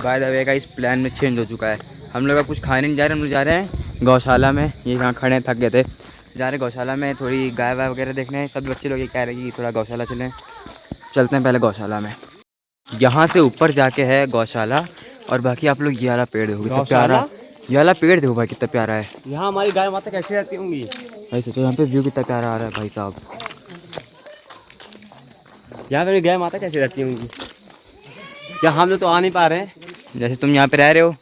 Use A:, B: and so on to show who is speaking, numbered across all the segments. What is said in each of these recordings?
A: By the way का इस plan में चेंज हो चुका है। हम लोग अब कुछ खाने नहीं जा रहे, हम लोग जा रहे हैं गौशाला में। ये यहाँ खड़े हैं, थक गए थे, जा रहे हैं गौशाला में थोड़ी गाय वाय वगैरह देखने हैं। सब बच्चे लोग ये कह रहे हैं कि थोड़ा गौशाला चलें, चलते हैं पहले गौशाला में। यहाँ से ऊपर जाके है गौशाला, और बाकी आप लोग ये वाला पेड़ देखो कितना प्यारा, ये वाला पेड़ देखो भाई कितना प्यारा है।
B: यहाँ हमारी गाय माता कैसी रहती होंगी
A: भाई सोचो यहाँ पे व्यू कितना प्यारा आ रहा है भाई साहब।
B: यहाँ पे गाय माता कैसी रहती होंगी, क्या हम लोग तो आ नहीं पा रहे हैं।
A: जैसे तुम यहाँ पे रह रहे हो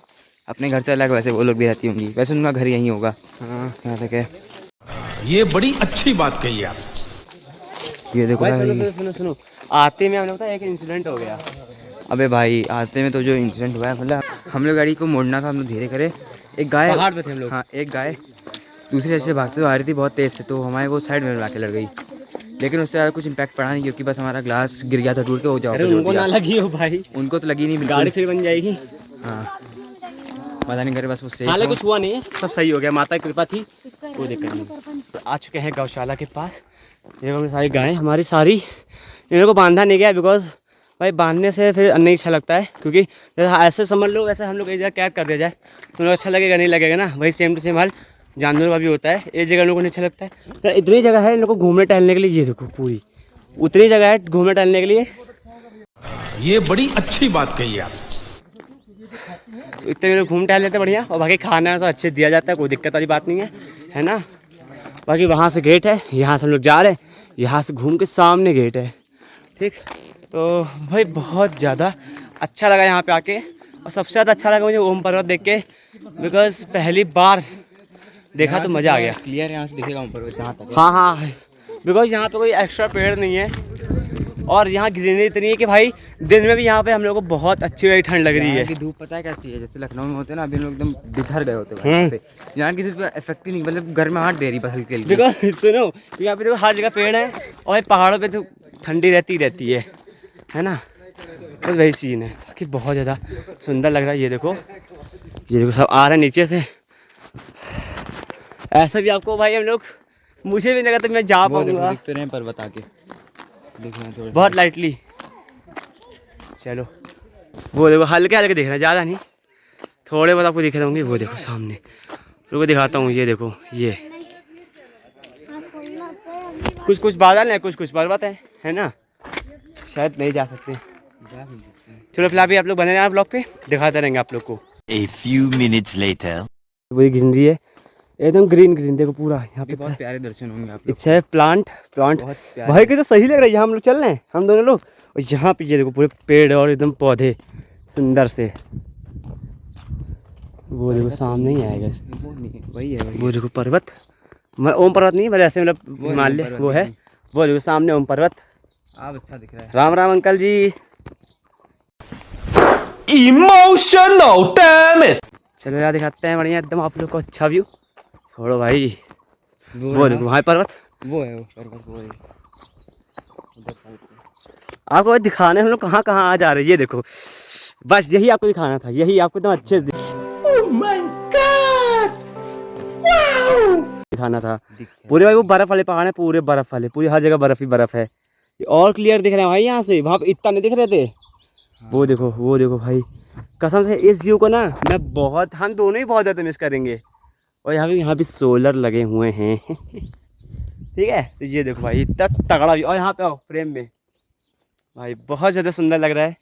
A: अपने घर से अलग, वैसे वो लोग भी रहती होंगी। वैसे उनका घर यहीं होगा।
B: हाँ
A: यहाँ तक है।
C: ये बड़ी अच्छी बात कही आप।
A: ये देखो
B: भाई,
A: भाई।
B: सुनो आते में हम लोग एक इंसिडेंट हो गया।
A: अबे भाई आते में तो जो इंसिडेंट हुआ है, मतलब हम लोग गाड़ी को मोड़ना था, हम लोग धीरे करे, एक गाय
B: पहाड़ पे थे हम लोग।
A: हाँ एक गाय दूसरी ऐसे भागते हुए आ रही थी बहुत तेज़ से, तो हमारे वो साइड में ला के लड़ गई। लेकिन उससे ज़्यादा कुछ इम्पैक्ट पड़ा नहीं, क्योंकि बस हमारा ग्लास गिर गया था टूट के। हो जाओ
B: उनको ना लगी हो भाई,
A: उनको तो लगी नहीं,
B: गाड़ी फिर बन जाएगी।
A: हाँ पता नहीं करे, बस उससे
B: हालांकि कुछ हुआ नहीं है, सब सही हो गया, माता की कृपा थी, कोई दिक्कत नहीं। तो आ चुके हैं गौशाला के पास। ये सारी गायें हमारी सारी, इन्हों को बांधा नहीं गया बिकॉज भाई बांधने से फिर नहीं अच्छा लगता है, क्योंकि जैसे ऐसे समझ लो वैसे हम लोग एक जगह कैद कर दिया जाए तो उनको अच्छा लगेगा नहीं लगेगा ना। वही सेम टू सेम हाल जानवरों का भी होता है। एक जगह लोगों को नहीं अच्छा लगता है, तो इतनी जगह है इन लोगों को घूमने टहलने के लिए। ये देखो पूरी उतनी जगह है घूमने टहलने के लिए।
C: ये बड़ी अच्छी बात कही आप।
B: तो इतने लोग घूम टहल लेते बढ़िया, और बाकी खाना तो अच्छे दिया जाता है, कोई दिक्कत वाली बात नहीं है ना। बाकी वहाँ से गेट है, यहाँ से हम लोग जा रहे हैं, यहाँ से घूम के सामने गेट है। ठीक, तो भाई बहुत ज़्यादा अच्छा लगा यहाँ पे आके, और सबसे ज़्यादा अच्छा लगा मुझे ओम पर्वत देख के, बिकॉज पहली बार देखा तो मज़ा आ गया।
A: क्लियर यहाँ से दिखेगा ओम पर्वत जहाँ तक।
B: हाँ, बिकॉज यहाँ पे कोई एक्स्ट्रा पेड़ नहीं है, और यहाँ ग्रीनरी इतनी है कि भाई दिन में भी यहाँ पे हम लोग को बहुत अच्छी ठंड लग रही है।
A: कि धूप पता है कैसी है, जैसे लखनऊ में होते हैं ना, अभी हम लोग एकदम बिखर गए होते हैं। यहाँ की धूप इफेक्ट ही नहीं, मतलब घर में हाथ दे रही बस हल्की हल्की।
B: बिकॉज सुनो यहाँ पे हर जगह पेड़ है, और पहाड़ों पे तो ठंडी रहती है ना। तो वही सीन है कि बहुत ज़्यादा सुंदर लग रहा है। ये देखो सब आ रहे हैं नीचे से। ऐसा भी आपको भाई हम लोग, मुझे भी लगा तो मैं जा पाऊंगा।
A: दिख तो रहे हैं पर्वत आके, देखना
B: बहुत लाइटली। चलो वो देखो हल्के हल्के दिख रहे हैं, ज़्यादा नहीं, थोड़े बहुत आपको दिख रहे होंगे। वो देखो सामने, रुको दिखाता हूँ। ये देखो ये कुछ बादल है, कुछ पर्वत है ना, शायद नहीं जा सकते। चलो फिलहाल भी आप लोग बने रहे ब्लॉग पे, दिखाते रहेंगे आप लोग को।
D: A few minutes later.
B: वही ग्रीनरी है, एकदम ग्रीन देखो पूरा यहाँ पे।
A: बहुत प्यारे दर्शन होंगे आप लोग।
B: इससे प्लांट भाई कितना सही लग रहा है। यहाँ हम लोग चल रहे हैं, हम दोनों लोग, और यहाँ पे ये देखो पूरे पेड़ और एकदम पौधे सुंदर से। वो देखो सामने ही आएगा,
A: वही है
B: वो देखो पर्वत, ओम पर्वत नहीं पर ऐसे मतलब हिमालय वो है। वो देखो सामने ओम पर्वत।
A: आप अच्छा दिख रहा है।
B: Ram Ram uncle ji.
C: Emotional, damn it.
B: चलो यार दिखाते हैं बढ़िया एकदम आप लोग को अच्छा व्यू। छोड़ो भाई, वो देखो वहाँ पर्वत,
A: वो है वो पर्वत, वो है उधर साइड पे।
B: आपको दिखाने हम लोग कहाँ कहाँ आ जा रहे हैं। ये देखो बस यही आपको दिखाना था, यही आपको एकदम अच्छे से दिखाना था। पूरे भाई वो बर्फ वाले पहाड़ है, पूरे बर्फ वाले, पूरी हर जगह बर्फ ही बर्फ है। और क्लियर दिख रहे हैं भाई यहाँ से, वहाँ पे इतना नहीं दिख रहे थे। वो देखो भाई, कसम से इस व्यू को ना हम दोनों ही बहुत ज़्यादा मिस करेंगे। और यहाँ भी सोलर लगे हुए हैं ठीक है। तो ये देखो भाई इतना तगड़ा व्यू, और यहाँ पे आओ फ्रेम में भाई बहुत ज़्यादा सुंदर लग रहा है।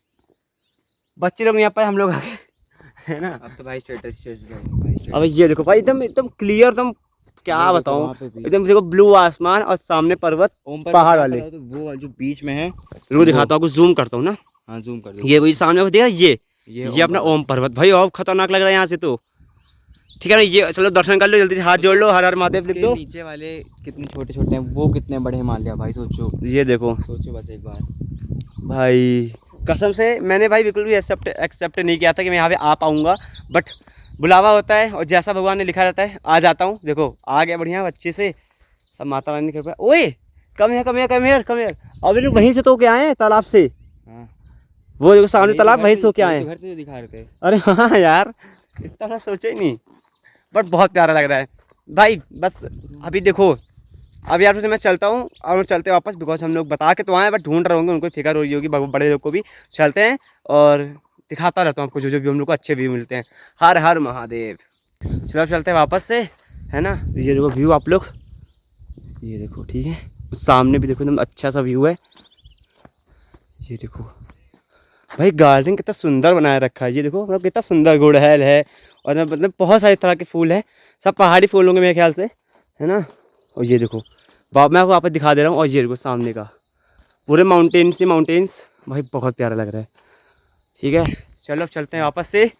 B: बच्चे लोग यहाँ पर, हम लोग आगे है ना।
A: अब तो भाई स्टेटस।
B: अब ये देखो भाई एकदम क्लियर, एकदम क्या बताऊँ, एकदम देखो ब्लू आसमान और सामने पर्वत पहाड़ वाले।
A: तो वो जो बीच में है,
B: रुको दिखाता हूँ, आपको जूम करता हूँ ना।
A: हाँ जूम कर दो।
B: ये वही सामने को देखा, ये अपना ओम पर्वत भाई, और खतरनाक लग रहा है यहाँ से। तो ठीक है ना, ये चलो दर्शन कर लो, जल्दी से हाथ जोड़ लो, हर हर महादेव लिख दो।
A: नीचे वाले कितने छोटे छोटे हैं, वो कितने बड़े हिमालय भाई, सोचो।
B: ये देखो
A: सोचो बस एक बार
B: भाई, कसम से मैंने भाई बिल्कुल भी एक्सेप्ट नहीं किया था कि मैं यहाँ पे आ पाऊँगा, बट बुलावा होता है और जैसा भगवान ने लिखा रहता है आ जाता हूँ। देखो आ गया बढ़िया अच्छे से, सब माता रानी की कृपा। ओए कम हियर। अभी लोग वहीं से तो क्या आए तालाब से।
A: हाँ।
B: वो देखो सामने तालाब, वहीं सो के आए।
A: घर से दिखा रहे थे।
B: अरे हाँ यार, इतना ना सोचे ही नहीं, बट बहुत प्यारा लग रहा है भाई। बस अभी देखो, अब यार से मैं चलता हूँ और चलते वापस, बिकॉज हम लोग बता के तो आए, बट ढूंढ रहे होंगे, उनको फिक्र हो रही होगी बड़े लोग को भी। चलते हैं और दिखाता रहता हूँ आपको जो जो व्यू हम लोग को अच्छे व्यू मिलते हैं। हर हर महादेव। चलो अब चलते हैं वापस से, है ना। ये देखो व्यू आप लोग, ये देखो ठीक है, सामने भी देखो एकदम अच्छा सा व्यू है। ये देखो भाई गार्डन कितना सुंदर बनाया रखा है। ये देखो मतलब कितना सुंदर गुड़हल है और मतलब बहुत सारे तरह के फूल हैं, सब पहाड़ी फूल होंगे मेरे ख्याल से, है ना। और ये देखो मैं आपको वापस दिखा दे रहा हूँ। और ये देखो सामने का पूरे माउंटेन्स ही माउंटेन्स, भाई बहुत प्यारा लग रहा है। ठीक है चलो अब चलते हैं वापस से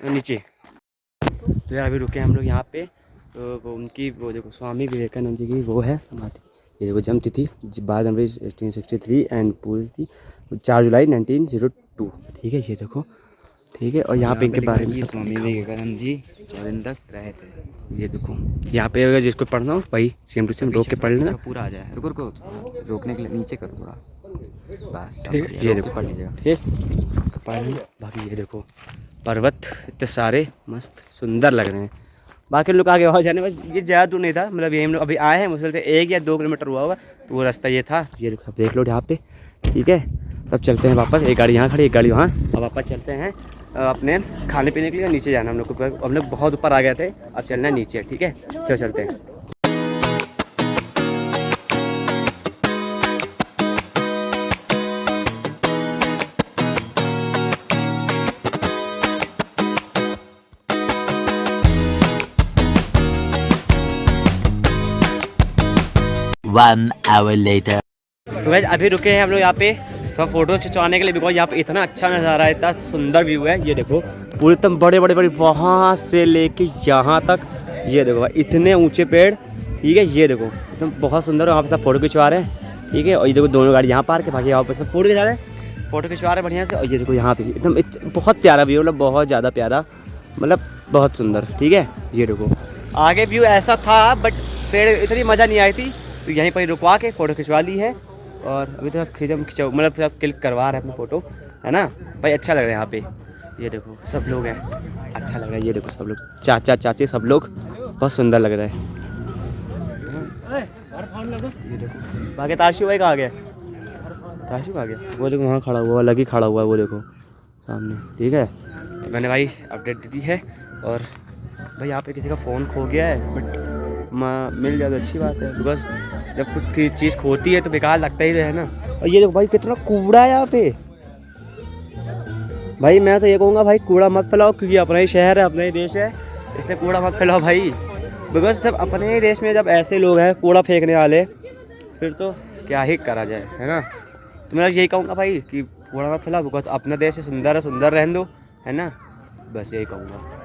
B: नीचे। तो यार अभी रुके हम लोग यहाँ पे, तो वो उनकी वो देखो स्वामी विवेकानंद जी की वो है समाधि। ये देखो जन्म तिथि 12 जनवरी 1863 एंड पूरी थी 4 जुलाई 1902। ठीक है ये देखो ठीक है। और यहाँ पे इनके बारे में
A: स्वामी विवेकानंद जी 4 दिन तक रहे थे।
B: ये देखो यहाँ पे अगर जिसको पढ़ना हो भाई सेम टू सेम रोक के पढ़ लेना।
A: पूरा आ जाए, रुको रुको रोकने के लिए नीचे करो थोड़ा, बस
B: ठीक ये देखो
A: पढ़ लीजिएगा।
B: ठीक पढ़ लेना। बाकी ये देखो पर्वत इतने सारे मस्त सुंदर लग रहे हैं। बाकी लोग आगे और जाने, बस ये ज़्यादा दूर नहीं था, मतलब ये हम लोग अभी आए हैं मुश्किल से 1 या 2 किलोमीटर हुआ होगा, तो वो रास्ता ये था। ये देखो आप देख लो यहाँ पे। ठीक है तब चलते हैं वापस, एक गाड़ी यहाँ खड़ी एक गाड़ी वहाँ। अब वापस चलते हैं अपने खाने पीने के लिए। नीचे जाना हम लोग को, हम लोग बहुत ऊपर आ गए थे, अब चलना है नीचे। ठीक है चलो चलते हैं।
D: One hour later.
B: तो वैसे अभी रुके हैं हम लोग यहाँ पे थोड़ा फोटो खिंचवाने के लिए, बिकॉज यहाँ पे इतना अच्छा नज़ारा है, इतना सुंदर व्यू है। ये देखो पूरे एकदम बड़े बड़े बड़े वहाँ से लेके यहाँ तक, ये देखो भाई इतने ऊंचे पेड़। ठीक है ये देखो एकदम बहुत सुंदर, वहाँ पे सब फोटो खिंचवा रहे हैं। ठीक है और ये देखो दोनों गाड़ी यहाँ पार्क है, बाकी यहाँ पे सब फोटो खिंचा रहे हैं, फोटो खिंचवा रहे हैं बढ़िया से। और ये देखो यहाँ पे एकदम बहुत प्यारा व्यू, मतलब बहुत ज़्यादा प्यारा, मतलब बहुत सुंदर। ठीक है ये देखो आगे व्यू ऐसा था, बट पेड़ इतनी मज़ा नहीं आई थी, तो यहीं पर रुकवा के फ़ोटो खिंचवा ली है। और अभी तो खिंचो मतलब सब क्लिक करवा रहे हैं अपनी फ़ोटो, है ना भाई। अच्छा लग रहा है यहाँ पे, ये देखो सब लोग हैं, अच्छा लग रहा है। ये देखो सब लोग चाचा चाची सब लोग, बहुत सुंदर लग रहा है। ये देखो बाकी ताशु भाई कहाँ गया, ताशु कहाँ गया, वो देखो वहाँ खड़ा हुआ, अलग ही खड़ा हुआ है वो देखो सामने। ठीक है तो मैंने भाई अपडेट दे दी है। और भाई यहाँ पे किसी का फ़ोन खो गया है, बट मिल जाए तो अच्छी बात है, बिकॉज जब कुछ चीज़ खोती है तो बेकार लगता ही है ना। और ये देखो भाई कितना कूड़ा है यहाँ पे। भाई मैं तो ये कहूँगा भाई कूड़ा मत फैलाओ, क्योंकि अपना ही शहर है अपना ही देश है, इसलिए कूड़ा मत फैलाओ भाई। बिकॉज जब अपने ही देश में जब ऐसे लोग हैं कूड़ा फेंकने वाले, फिर तो क्या ही करा जाए, है ना। तो मैं यही कहूँगा भाई कि कूड़ा मत फैलाओ, बिकॉज अपना देश सुंदर है, सुंदर रहने दो, है ना, बस यही कहूँगा।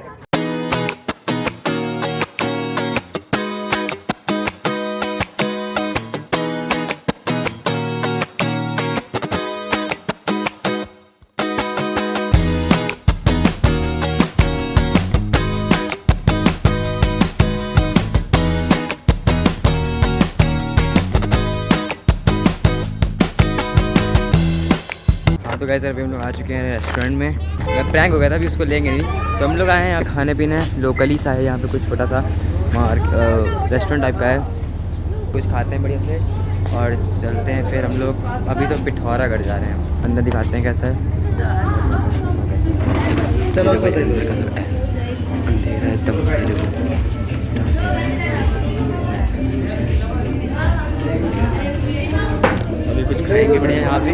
A: तो गाइस अभी हम लोग आ चुके हैं रेस्टोरेंट में, प्रैंक हो गया था अभी उसको लेंगे नहीं, तो हम लोग आए हैं यहाँ खाने पीने। लोकली सा है यहाँ पे, कुछ छोटा सा रेस्टोरेंट टाइप का है, कुछ खाते हैं बढ़िया से और चलते हैं फिर हम लोग। अभी तो पिथौरागढ़ जा रहे हैं, अंदर दिखाते हैं कैसा है। चलो
B: अंधेरा एकदम, अभी कुछ खाएंगे बढ़िया यहाँ पे,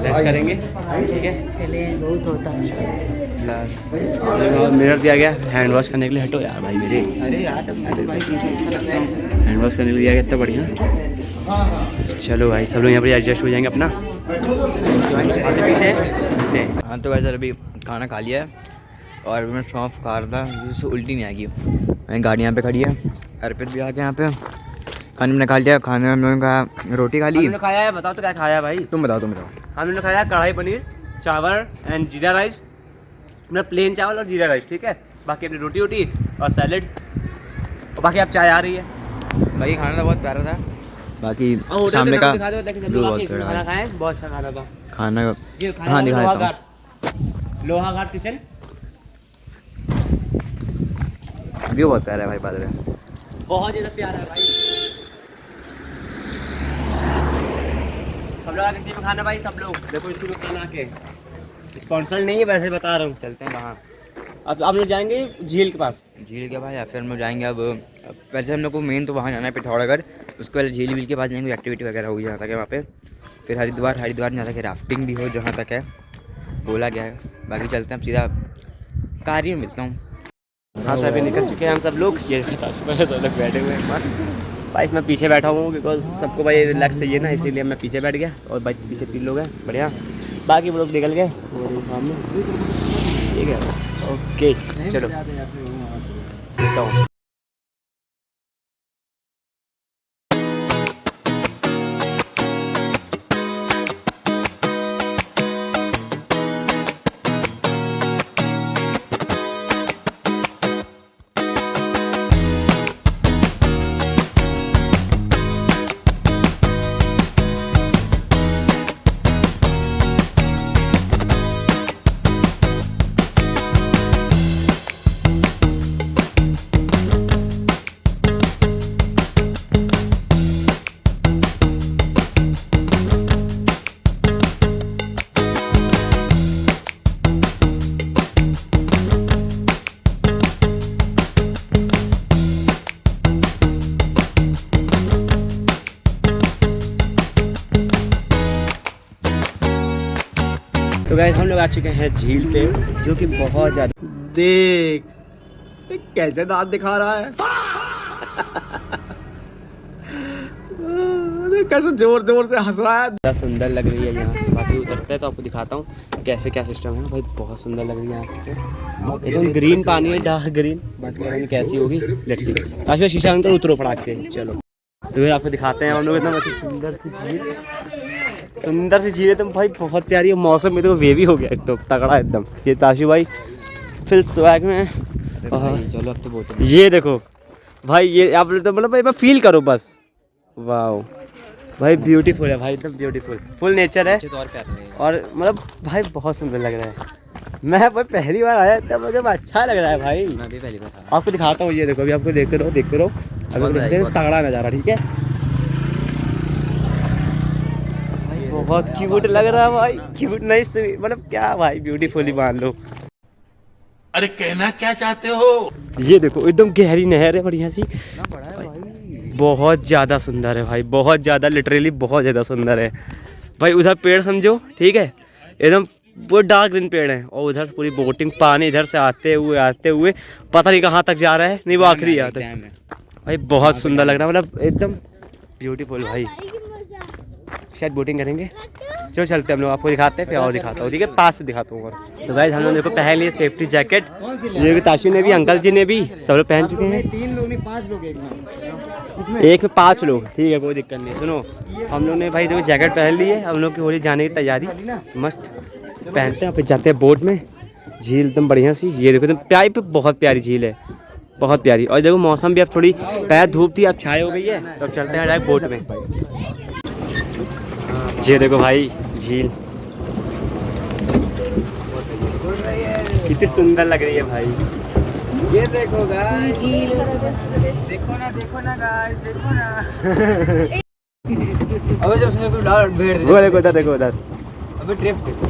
B: लंच करेंगे। ठीक है
E: चले बहुत होता है।
B: मिरर दिया गया हैंड वॉश करने के लिए। हटो यार भाई मेरे,
A: अरे यार अच्छा लगता है।
B: हैंड वॉश करने के लिए दिया गया, इतना बढ़िया। चलो भाई सब लोग यहाँ पर एडजस्ट हो जाएंगे अपना।
A: हाँ तो वैसे अभी खाना खा लिया है और मैं सौंफ खा रहा था, जिससे उल्टी नहीं आएगी। मैं गाड़ी यहाँ पे खड़ी है, अर्पित भी आ गया यहाँ पे। खाने में खा लिया, खाने में हम लोगों का रोटी खा ली।
B: हमने खाया है, बताओ तो क्या खाया है भाई,
A: तुम बताओ।
B: हमने खाया कढ़ाई पनीर, चावल एंड जीरा राइस, मतलब प्लेन चावल और जीरा राइस। ठीक है बाकी अपनी रोटी वोटी और सैलेड, और बाकी अब चाय आ रही है।
A: बाकी खाना तो बहुत प्यारा था, बाकी सामने का व्यू बहुत प्यारा
B: खाना
A: है।
B: खाए, बहुत अच्छा खाना था।
A: खाना
B: ये
A: हाँ दिखा देता हूँ,
B: लोहाघाट किचन,
A: व्यू बहुत प्यारा है भाई, बात है
B: बहुत ज़्यादा प्यारा है भाई। सब लोग आके इसी में खाना भाई, सब लोग देखो इसी में खाना आके, स्पॉन्सर नहीं है, वैसे बता रहा हूँ।
A: चलते हैं वहाँ
B: अब आप लोग जाएंगे झील के पास।
A: झील के पास या फिर हम लोग जाएंगे अब वैसे हम लोग को मेन तो वहाँ जाना है पिथौरागढ़, उसके बाद झील वील के पास जाएंगे, एक्टिविटी वगैरह होगी जहाँ तक है वहाँ पे। फिर हरिद्वार जहाँ तक है राफ्टिंग भी हो जहाँ तक है बोला गया है। बाकी चलते हैं अब सीधा कार में मिलता हूँ।
B: हाँ तो अभी निकल चुके हैं हम सब लोग, ये सब लोग बैठे हुए हैं मस्त। भाई मैं पीछे बैठा हूँ बिकॉज सबको भाई रिलैक्स चाहिए ना, इसीलिए मैं पीछे बैठ गया और भाई पीछे 3 लोग हैं बढ़िया, बाकी वो लोग निकल गए और सामने। ठीक है ओके चलो मिलता हूँ। तो गाइस हम लोग आ चुके हैं झील पे, जो कि बहुत ज़्यादा, देख कैसे दांत दिखा रहा है कैसे जोर जोर से हंस रहा है, बहुत सुंदर लग रही है यहाँ से। बाकी उतरते हैं तो आपको दिखाता हूँ कैसे क्या सिस्टम है। भाई बहुत सुंदर लग रही है यहाँ पे, एकदम ग्रीन पानी है, डार्क ग्रीन। बाकी पानी कैसी होगी लेट्स सी। आज शीशा अंदर उतरो फटाक से, चलो तो फिर आपको दिखाते हैं हम लोग। एकदम अच्छी सुंदर सी झील, सुंदर सी झील है, तो भाई बहुत प्यारी है। मौसम में तो वेवी हो गया एकदम तगड़ा एकदम। ये ताशु भाई फिल स्वैग में।
A: चलो अब तो बहुत
B: ये देखो भाई, ये आप तो मतलब एक बार फील करो बस। वाह भाई ब्यूटीफुल है भाई, एकदम ब्यूटीफुल फुल नेचर है और मतलब भाई बहुत सुंदर लग रहा है। मैं भाई पहली बार आया तब मुझे अच्छा लग रहा है भाई।
A: मैं भी पहली बार
B: आपको दिखाता हूँ, ये देखो अभी आपको देखते रहो अभी देखते हैं तगड़ा नज़ारा। ठीक है बहुत क्यूट लग रहा है भाई, क्यूट नहीं मतलब क्या भाई, ब्यूटीफुल ही मान लो।
C: अरे कहना क्या चाहते हो?
B: ये देखो एकदम गहरी नहर है बढ़िया सी,
A: बड़ा है भाई,
B: बहुत ज़्यादा सुंदर है भाई, बहुत ज़्यादा लिटरली बहुत ज़्यादा सुंदर है भाई। उधर पेड़ समझो, ठीक है एकदम वो डार्क ग्रीन पेड़ है, और उधर पूरी बोटिंग, पानी इधर से आते हुए पता नहीं कहाँ तक जा रहा है, नहीं वो आखिरी यहाँ तक भाई। बहुत सुंदर लग रहा है, मतलब एकदम ब्यूटीफुल भाई। शायद बोटिंग करेंगे, चलो चलते हम लोग, आपको दिखाते हैं फिर और दिखाता हूँ। ठीक है पास से दिखाता हूँ। और तो गाइस हम लोग देखो पहन लिए सेफ्टी जैकेट, ये भी ताशु ने भी, अंकल जी ने भी, सब लोग पहन चुके हैं।
E: 3 लोग नहीं 5 लोग एक
B: में 5 लोग, ठीक है कोई दिक्कत नहीं। सुनो हम लोग ने भाई देखो जैकेट पहन ली है, हम लोग की हो रही जाने की तैयारी, मस्त पहनते हैं फिर जाते हैं बोट में। झील एकदम बढ़िया सी, ये देखो एकदम प्यारी, बहुत प्यारी झील है, बहुत प्यारी। और देखो मौसम भी अब थोड़ी पहले धूप थी, अब छाई हो गई है, तो अब चलते हैं डायरेक्ट बोट में। ये देखो भाई झील कितनी सुंदर लग रही है भाई।
A: ये देखो गाइस, देखो ना गाइस, देखो ना अबे जब उसने कोई डाल भेड़ दे,
B: वो देखो उधर, देखो उधर,
A: अबे ड्रिफ्ट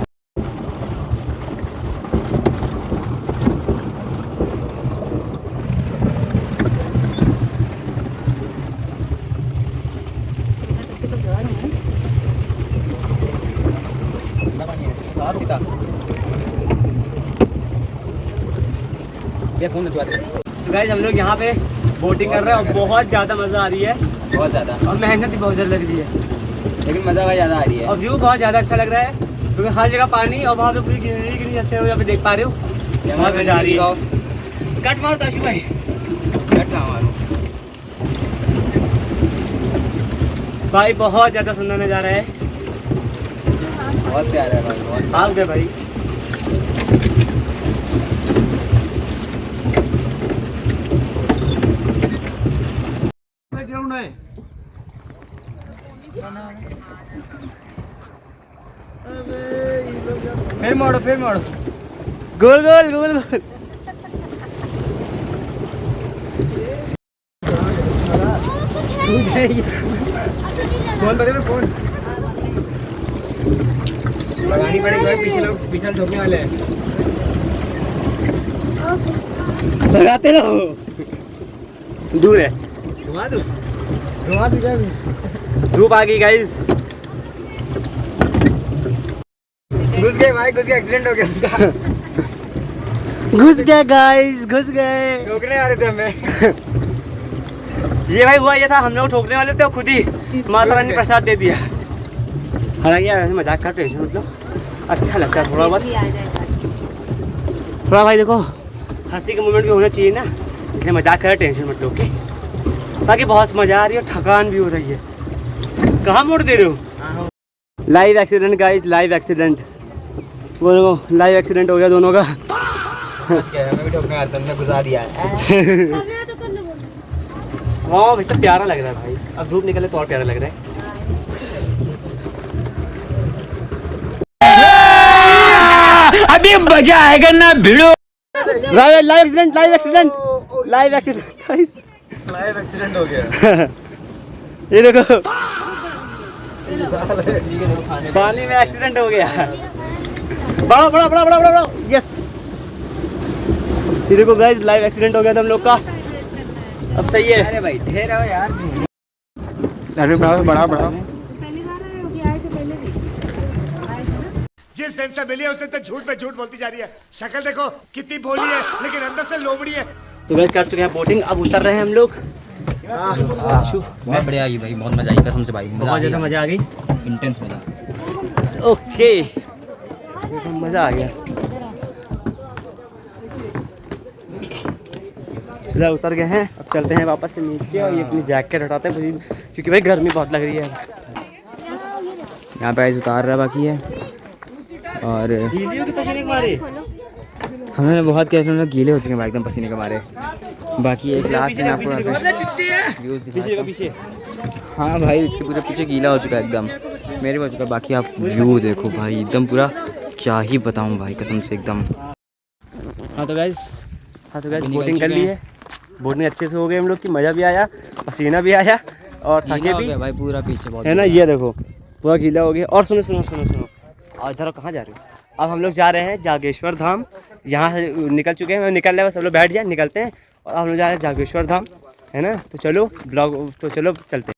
B: So guys, हम लोग यहाँ पे बोटिंग कर रहे हैं और बहुत ज़्यादा मज़ा आ रही है,
A: बहुत ज़्यादा,
B: और मेहनत भी बहुत ज़्यादा लग रही है,
A: लेकिन मज़ा भाई ज़्यादा आ रही है।
B: और व्यू बहुत ज़्यादा अच्छा लग रहा है, क्योंकि हर जगह पानी और वहाँ पे पूरी ग्रीनरी जैसे हो, यहाँ पे देख पा रहे हो, बहुत मज़ा आ रही है। कट मारो ताशु भाई,
A: कट ना मारो
B: भाई बहुत ज़्यादा सुंदर नज़ारा है,
A: बहुत प्यारा है भाई, बहुत।
B: आप गए भाई
E: ग्राउंड है।
A: फिर मोड़ो
B: गोल गोल गोल गोल।
A: फोन बड़े में फोन
B: पानी पड़ेगा भाई, पीछे ठोकने वाले हैं। लगाते रहो, दूर है, घुमा दो धूप आ गई गाइस।
A: घुस गए भाई, घुस गए, एक्सीडेंट हो गया उनका।
B: घुस गए गाइस, घुस गए।
A: ठोकने आ रहे थे हमें।
B: ये भाई हुआ ये था, हम लोग ठोकने वाले थे, खुद ही माता रानी प्रसाद दे दिया। हालांकि यार ऐसे मजाक का टेंशन मतलब अच्छा लगता है थोड़ा बहुत। थोड़ा भाई देखो हंसी के मोमेंट भी होना चाहिए ना, इसलिए मजाक कर टेंशन मत लो, ओके। बाकी बहुत मजा आ रही है और थकान भी हो रही है। कहाँ मोड़ दे रहे हो? Live accident guys, live accident. वो देखो लाइव एक्सीडेंट हो गया दोनों का।
A: हमें भी ठोकने आ रहे थे, हमने घुसा दिया।
B: वाह भाई तो प्यारा लग रहा है भाई, अब धूप निकले तो और प्यारा लग रहा है।
C: अभी मजा आएगा ना भिड़ो।
B: Live accident, live accident, live accident guys,
A: live accident हो गया।
B: ये देखो पानी में एक्सीडेंट हो गया। बड़ा बड़ा बड़ा बड़ा बड़ा यस। ये देखो गाइस लाइव एक्सीडेंट हो गया था हम लोग का, अब सही है।
A: अरे भाई ठहरो यार।
B: अरे बड़ा बड़ा
E: जिस दिन से मिली है उस दिन तक झूठ पे झूठ बोलती जा रही है। शक्ल देखो कितनी भोली है लेकिन अंदर से लोमड़ी है।
B: तो गाइस कर चुके हैं बोटिंग, अब उतर रहे हैं हम लोग।
A: बहुत बढ़िया आई भाई, बहुत मजा आई कसम से भाई,
B: बहुत ज़्यादा मजा आ गई,
A: इंटेंस मजा।
B: ओके मजा आ गया। सीधा उतर गए हैं, अब चलते हैं वापस से नीचे और ये अपनी जैकेट हटाते हैं क्योंकि भाई गर्मी बहुत लग रही है।
A: यहाँ पे उतार रहा बाकी है और
B: गीलियों की पसीने के मारे
A: हमने बहुत किया, हम लोग गीले हो चुके हैं भाई एकदम पसीने के मारे। बाकी एक लास्ट में आपको व्यूज़ दिखाता
B: पीछे।
A: हूँ। हाँ भाई इसके पूरे पीछे गीला हो चुका है एकदम, मेरे हो चुका है। बाकी आप व्यू देखो भाई एकदम पूरा, क्या ही बताऊँ भाई कसम से एकदम।
B: हाँ तो गाइस बोटिंग कर ली है, बोटिंग अच्छे से हो गई हम लोग की, मज़ा भी आया, पसीना भी आया और थके भी
A: भाई पूरा पीछे बहुत
B: है ना। ये देखो पूरा गीला हो गया। और सुनो सुनो सुनो सुनो, और इधर कहाँ जा रहे हो? अब हम लोग जा रहे हैं जागेश्वर धाम। यहाँ से निकल चुके हैं, निकल रहे हैं, सब लोग बैठ जाए, निकलते हैं। और हम लोग जा रहे हैं जागेश्वर धाम, है ना। तो चलो ब्लॉग, तो चलो चलते हैं।